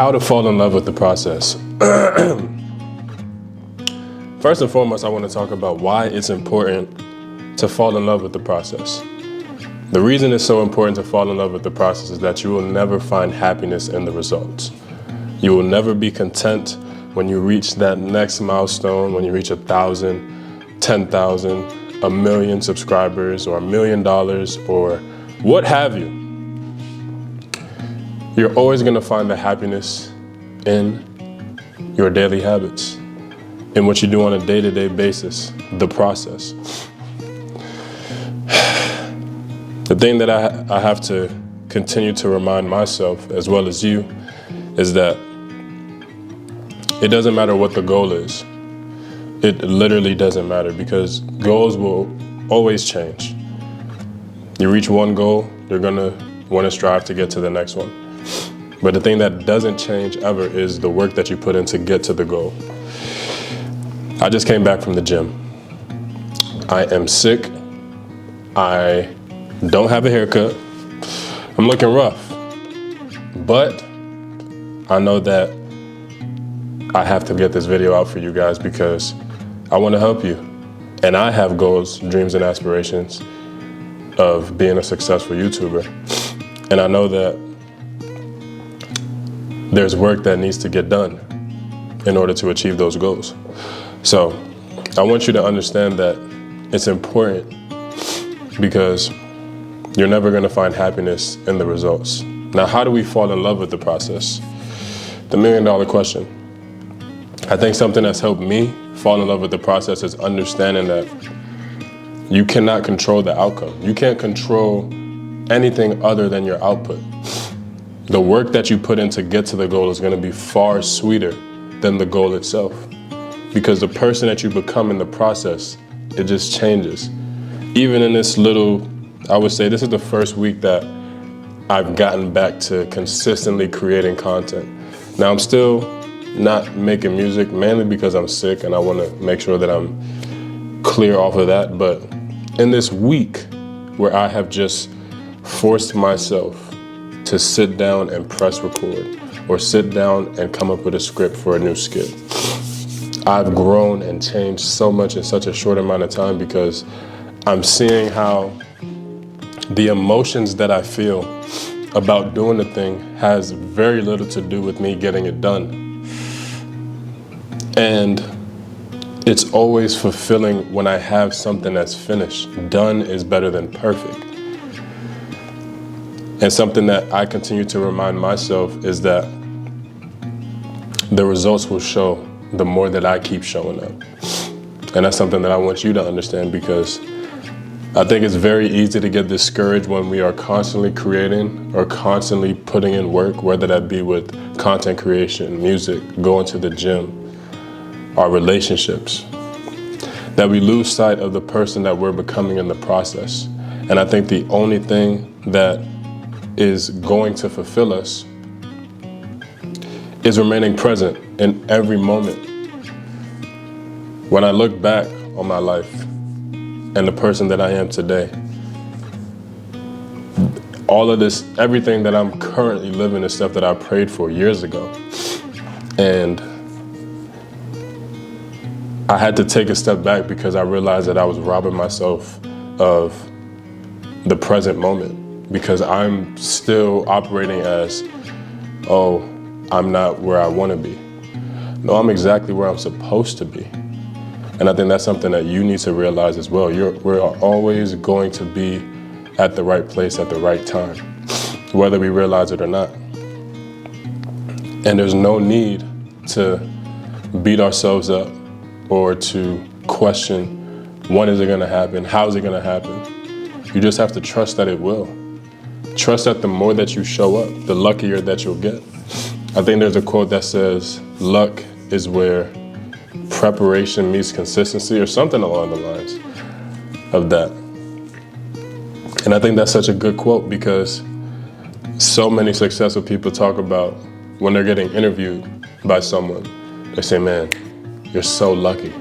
How to fall in love with the process. First and foremost, I want to talk about why it's important to fall in love with the process. The reason it's so important to fall in love with the process is that you will never find happiness in the results. You will never be content when you reach that next milestone, when you reach 1,000, 10,000, 1,000,000 subscribers, or $1 million, or what have you. You're always going to find the happiness in your daily habits, in what you do on a day-to-day basis, the process. The thing that I have to continue to remind myself, as well as you, is that it doesn't matter what the goal is. It literally doesn't matter, because goals will always change. You reach one goal, you're going to want to strive to get to the next one. But the thing that doesn't change ever is the work that you put in to get to the goal. I just came back from the gym. I am sick. I don't have a haircut. I'm looking rough. But I know that I have to get this video out for you guys because I want to help you. And I have goals, dreams, and aspirations of being a successful YouTuber. And I know that there's work that needs to get done in order to achieve those goals. So I want you to understand that it's important, because you're never going to find happiness in the results. Now, how do we fall in love with the process? The $1,000,000 question. I think something that's helped me fall in love with the process is understanding that you cannot control the outcome. You can't control anything other than your output. The work that you put in to get to the goal is going to be far sweeter than the goal itself, because the person that you become in the process, it just changes. Even in this little, I would say this is the first week that I've gotten back to consistently creating content. Now, I'm still not making music, mainly because I'm sick and I want to make sure that I'm clear off of that. But in this week where I have just forced myself to sit down and press record, or sit down and come up with a script for a new skit, I've grown and changed so much in such a short amount of time, because I'm seeing how the emotions that I feel about doing the thing has very little to do with me getting it done. And it's always fulfilling when I have something that's finished. Done is better than perfect. And something that I continue to remind myself is that the results will show the more that I keep showing up. And that's something that I want you to understand, because I think it's very easy to get discouraged when we are constantly creating or constantly putting in work, whether that be with content creation, music, going to the gym, our relationships, that we lose sight of the person that we're becoming in the process. And I think the only thing that is going to fulfill us is remaining present in every moment. When I look back on my life and the person that I am today, all of this, everything that I'm currently living is stuff that I prayed for years ago. And I had to take a step back because I realized that I was robbing myself of the present moment, because I'm still operating as, oh, I'm not where I want to be. No, I'm exactly where I'm supposed to be. And I think that's something that you need to realize as well. We're always going to be at the right place at the right time, whether we realize it or not. And there's no need to beat ourselves up or to question, when is it going to happen? How is it going to happen? You just have to trust that it will. Trust that the more that you show up, the luckier that you'll get. I think there's a quote that says, luck is where preparation meets consistency, or something along the lines of that. And I think that's such a good quote, because so many successful people talk about when they're getting interviewed by someone, they say, man, you're so lucky.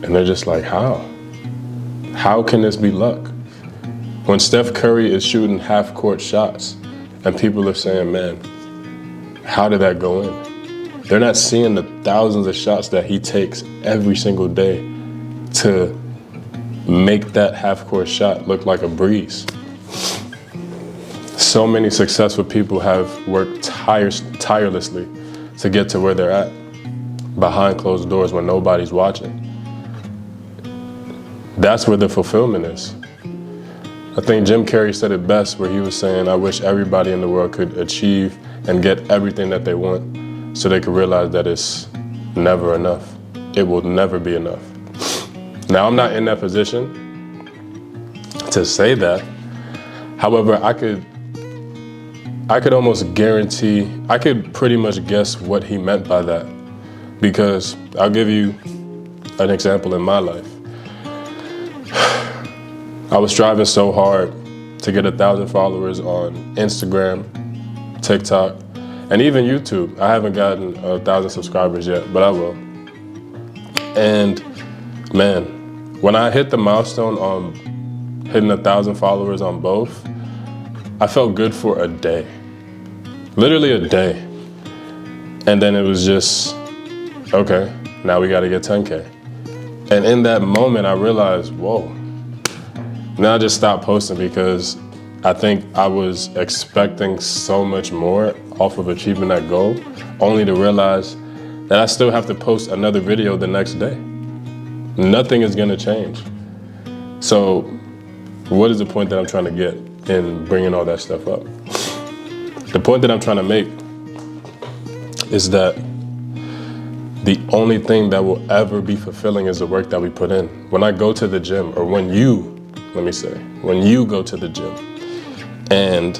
And they're just like, how? How can this be luck? When Steph Curry is shooting half-court shots and people are saying, man, how did that go in? They're not seeing the thousands of shots that he takes every single day to make that half-court shot look like a breeze. So many successful people have worked tirelessly to get to where they're at, behind closed doors when nobody's watching. That's where the fulfillment is. I think Jim Carrey said it best where he was saying, I wish everybody in the world could achieve and get everything that they want so they could realize that it's never enough. It will never be enough. Now, I'm not in that position to say that. However, I could almost guarantee, I could pretty much guess what he meant by that. Because I'll give you an example in my life. I was striving so hard to get 1,000 followers on Instagram, TikTok, and even YouTube. I haven't gotten 1,000 subscribers yet, but I will. And man, when I hit the milestone on hitting 1,000 followers on both, I felt good for a day. Literally a day. And then it was just, okay, now we gotta get 10K. And in that moment, I realized, whoa. Now I just stopped posting because I think I was expecting so much more off of achieving that goal, only to realize that I still have to post another video the next day. Nothing is gonna change. So what is the point that I'm trying to get in bringing all that stuff up? The point that I'm trying to make is that the only thing that will ever be fulfilling is the work that we put in. When I go to the gym, or when you go to the gym and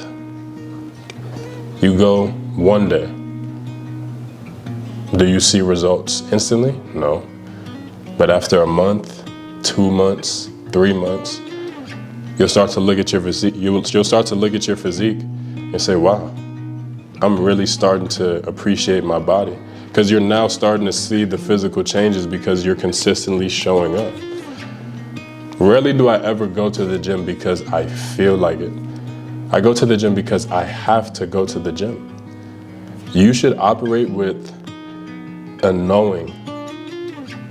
you go one day, do you see results instantly? No. But after a month, 2 months, 3 months, you'll start to look at your physique. You'll start to look at your physique and say, wow, I'm really starting to appreciate my body. Because you're now starting to see the physical changes because you're consistently showing up. Rarely do I ever go to the gym because I feel like it. I go to the gym because I have to go to the gym. You should operate with a knowing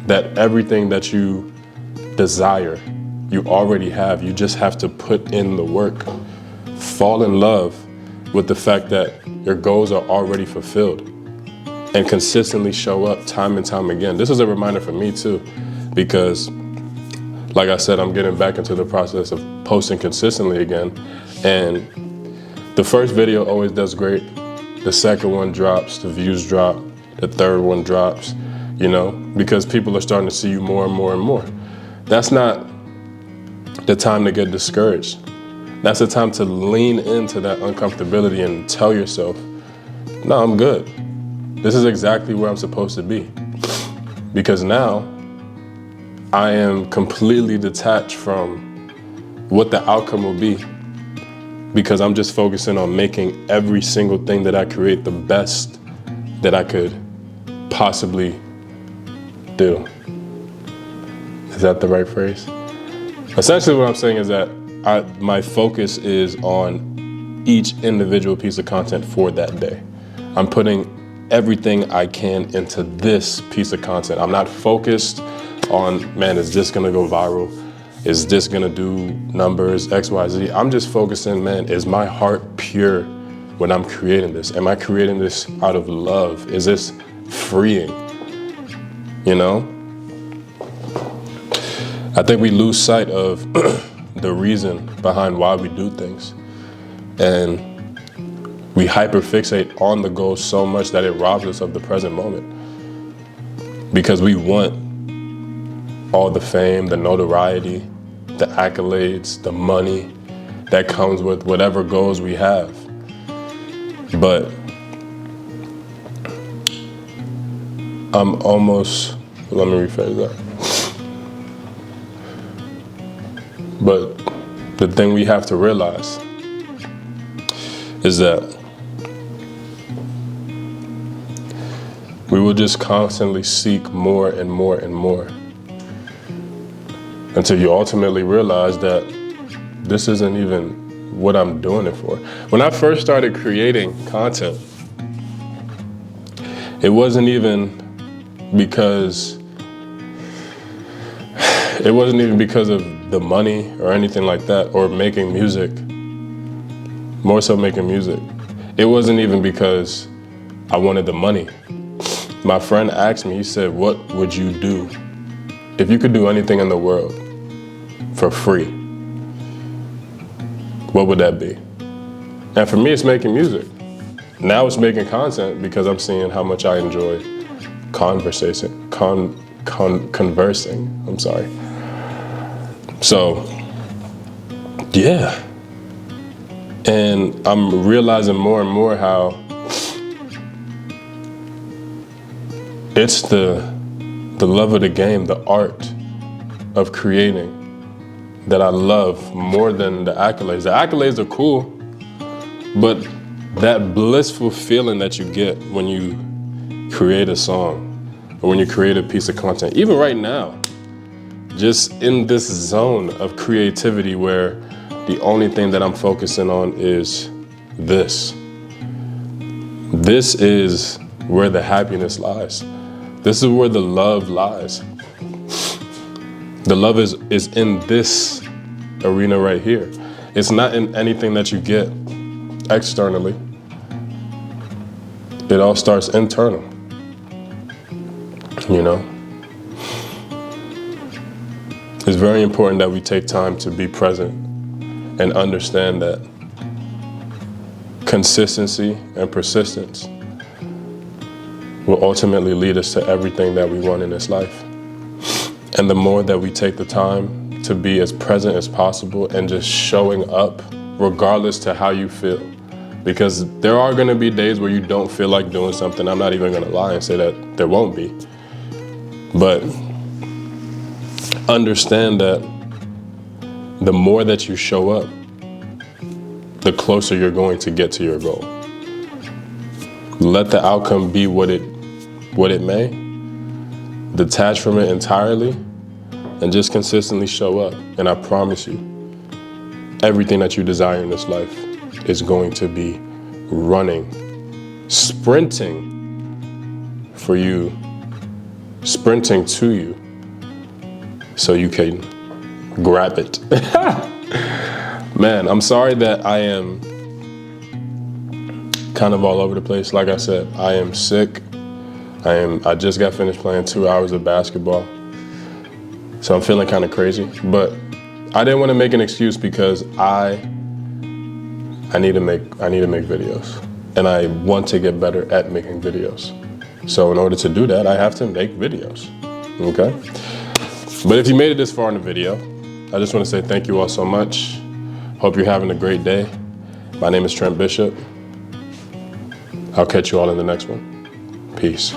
that everything that you desire, you already have. You just have to put in the work. Fall in love with the fact that your goals are already fulfilled and consistently show up time and time again. This is a reminder for me too, because like I said, I'm getting back into the process of posting consistently again. And the first video always does great. The second one drops, the views drop, the third one drops, you know, because people are starting to see you more and more and more. That's not the time to get discouraged. That's the time to lean into that uncomfortability and tell yourself, no, I'm good. This is exactly where I'm supposed to be. Because now I am completely detached from what the outcome will be, because I'm just focusing on making every single thing that I create the best that I could possibly do. Is that the right phrase? Essentially what I'm saying is that my focus is on each individual piece of content for that day. I'm putting everything I can into this piece of content. I'm not focused on, man, is this gonna go viral? Is this gonna do numbers, X, Y, Z? I'm just focusing, man, is my heart pure when I'm creating this? Am I creating this out of love? Is this freeing? You know? I think we lose sight of the reason behind why we do things. And we hyperfixate on the goal so much that it robs us of the present moment. Because we want all the fame, the notoriety, the accolades, the money that comes with whatever goals we have. But let me rephrase that. But the thing we have to realize is that we will just constantly seek more and more and more until you ultimately realize that this isn't even what I'm doing it for. When I first started creating content, It wasn't even because of the money or anything like that, or making music, more so making music. It wasn't even because I wanted the money. My friend asked me, he said, what would you do if you could do anything in the world for free? What would that be? And for me, it's making music. Now it's making content because I'm seeing how much I enjoy conversing. I'm sorry. So, yeah. And I'm realizing more and more how it's the love of the game, the art of creating, that I love more than the accolades. The accolades are cool, but that blissful feeling that you get when you create a song or when you create a piece of content, even right now, just in this zone of creativity where the only thing that I'm focusing on is this. This is where the happiness lies. This is where the love lies. The love is in this arena right here. It's not in anything that you get externally. It all starts internal, you know? It's very important that we take time to be present and understand that consistency and persistence will ultimately lead us to everything that we want in this life. And the more that we take the time to be as present as possible and just showing up regardless to how you feel, because there are gonna be days where you don't feel like doing something. I'm not even gonna lie and say that there won't be. But understand that the more that you show up, the closer you're going to get to your goal. Let the outcome be what it may. Detach from it entirely and just consistently show up. And I promise you, everything that you desire in this life is going to be running, sprinting for you, sprinting to you so you can grab it. Man, I'm sorry that I am kind of all over the place. Like I said, I am sick. I just got finished playing 2 hours of basketball. So I'm feeling kind of crazy, but I didn't want to make an excuse because I need to make videos, and I want to get better at making videos. So in order to do that, I have to make videos, okay? But if you made it this far in the video, I just want to say thank you all so much. Hope you're having a great day. My name is Trent Bishop. I'll catch you all in the next one. Peace.